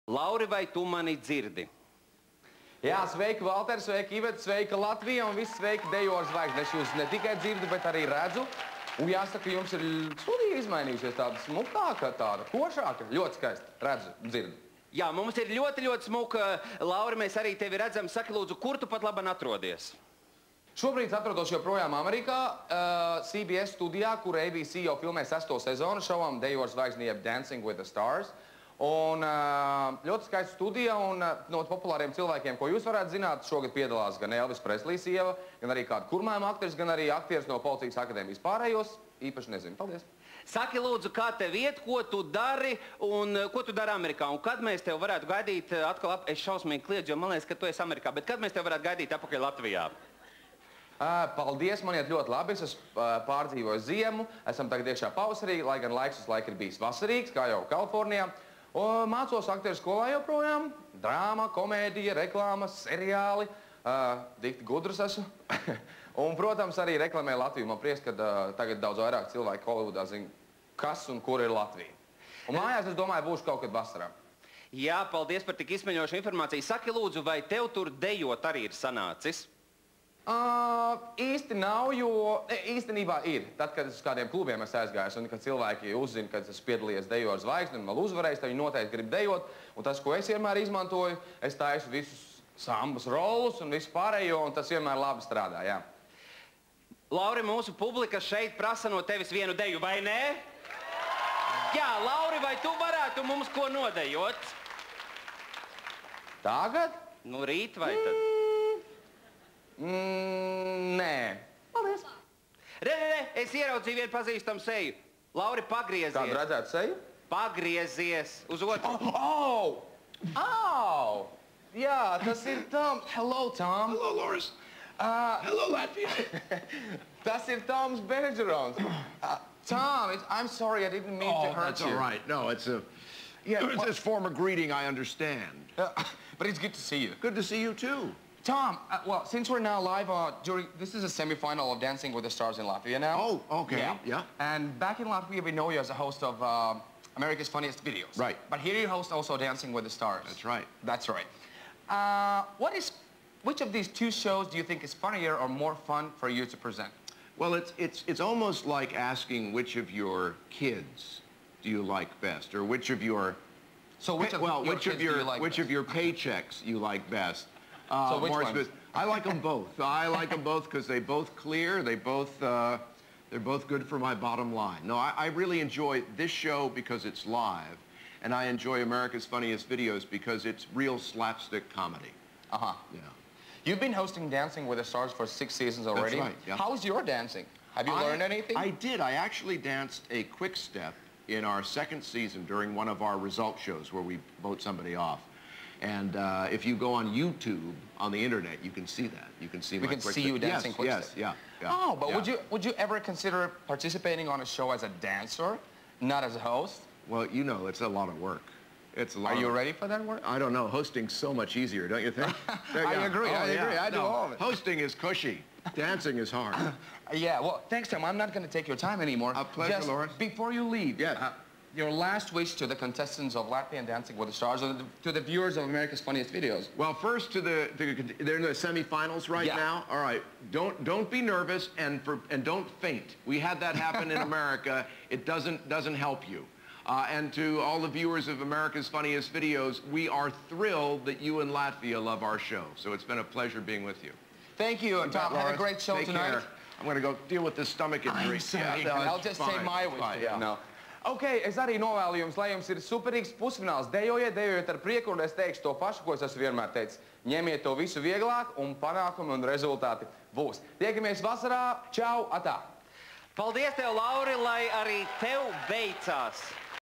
Lauri, vai tu mani dzirdi? Jā, sveiki, Valter, sveiki, Iveta, sveika Latvija un visi sveiki Dejoru zvaigznes. Es jūs ne tikai dzirdu, bet arī redzu. Un jāsaka, jums ir sudīgi izmainījušies tāda smukāka, tāda košāka. Ļoti skaisti. Redzu, dzirdu. Jā, mums ir ļoti smuka. Lauri, mēs arī tevi redzam. Saki, lūdzu, kur tu pat laban atrodies? Šobrīd atrodos joprojām Amerikā, CBS studijā, kur ABC jau filmē 6. sezonu šovam Dejoru zvaigzni jeb Dancing with the Stars. Un ļoti skaista studija, un no populāriem cilvēkiem, ko jūs varētu zināt, šogad piedalās gan Elvis Preslī sieva, gan arī kāda kurmājuma aktris, gan arī aktieris no Policijas akadēmijas. Pārējos īpaši nezinu. Paldies! Saki, lūdzu, kā tev iet, ko tu dari un ko tu dari Amerikā? Un kad mēs tev varētu gaidīt atkal es šausmīgi kliedzu, jo man liekas, ka tu esi Amerikā, bet kad mēs tev varētu gaidīt atpakaļ Latvijā? Paldies, man iet ļoti labi. Es pārdzīvoju ziemu, esam tagad iekšā pavasarī, lai gan laiks uz laiku ir bijis vasarīgs, kā jau Kalifornijā. Mācos aktieru skolā joprojām. Drāma, komēdija, reklāmas, seriāli. Dikti gudrs esmu. Un, protams, arī reklamē Latviju. Man prieks, ka tagad daudz vairāk cilvēki Holivudā zina, kas un kur ir Latvija. Un mājās, es domāju, būšu kaut kad vasarā. Jā, paldies par tik izsmeļošu informāciju. Saki, lūdzu, vai tev tur dejot arī ir sanācis? Īsti nav, jo īstenībā ir. Tad, kad es uz kādiem klubiem esmu aizgājis un kad cilvēki uzzina, kad es piedalījies Dejoru zvaigzni un vēl uzvarējis, tad viņi noteikti grib dejot. Un tas, ko es vienmēr izmantoju, es taisu visus sambas rolus un visu pārējo, un tas vienmēr labi strādā, jā. Lauri, mūsu publika šeit prasa no tevis vienu deju, vai nē? Jā, Lauri, vai tu varētu mums ko nodejot? Tagad? Nu, rīt vai tad? Nē. Paldies. Re, es ieraudzīju vienu pazīstamu seju. Lauri, pagriezies. Kādu redzētu seju? Pagriezies uz otru. Au! Jā, tas ir Toms. Hello, Tom. Hello, Loris. Hello, Latvia. Tas ir Toms Bergerons. Tom, I'm sorry, I didn't mean to hurt you. Oh, that's all right. No, it's a form of greeting, I understand. But it's good to see you. Good to see you, too. Tom, well, since we're now live this is a semi-final of Dancing with the Stars in Latvia now. Oh, okay, yeah. And back in Latvia, we know you as a host of America's Funniest Videos. Right. But here you host also Dancing with the Stars. That's right. That's right. Which of these two shows do you think is funnier or more fun for you to present? Well, it's almost like asking which of your kids do you like best, or which of your... So which of your kids do you like best? Which of your paychecks you like best. So which ones? I like them both. I like them both because they both clear. They're both good for my bottom line. No, I really enjoy this show because it's live, and I enjoy America's Funniest Videos because it's real slapstick comedy. Uh-huh. Yeah. You've been hosting Dancing with the Stars for 6 seasons already. That's right, yeah. How's your dancing? Have you learned anything? I did. I actually danced a quick step in our 2nd season during one of our result shows where we vote somebody off. And if you go on YouTube, on the internet, you can see that. You can see my quick step. We can see you dancing quick step. Yes, yeah. Oh, but would you ever consider participating on a show as a dancer, not as a host? Well, you know, it's a lot of work. It's a lot. Are you ready for that work? I don't know. Hosting's so much easier, don't you think? I agree. I agree. I do all of it. Hosting is cushy. Dancing is hard. Yeah. Well, thanks, Tom. I'm not going to take your time anymore. A pleasure, Lawrence. Before you leave, yes. Your last wish to the contestants of Latvian Dancing with the Stars, or to the viewers of America's Funniest Videos. Well, first they're in the semifinals right now. All right, don't be nervous and don't faint. We had that happen in America. It doesn't help you. And to all the viewers of America's Funniest Videos, we are thrilled that you in Latvia love our show. So it's been a pleasure being with you. Thank you, and Tom. Have a great show tonight. Care. I'm going to go deal with this stomach injury. I'll just say my wish to you. No. Ok, es arī novēlu jums, lai jums ir superīgs pusfināls. Dejojiet ar prieku, un es teikšu to pašu, ko es esmu vienmēr teicis. Ņemiet to visu vieglāk, un panākumi un rezultāti būs. Tiekamies vasarā. Čau, atā! Paldies tev, Lauri, lai arī tev veicās!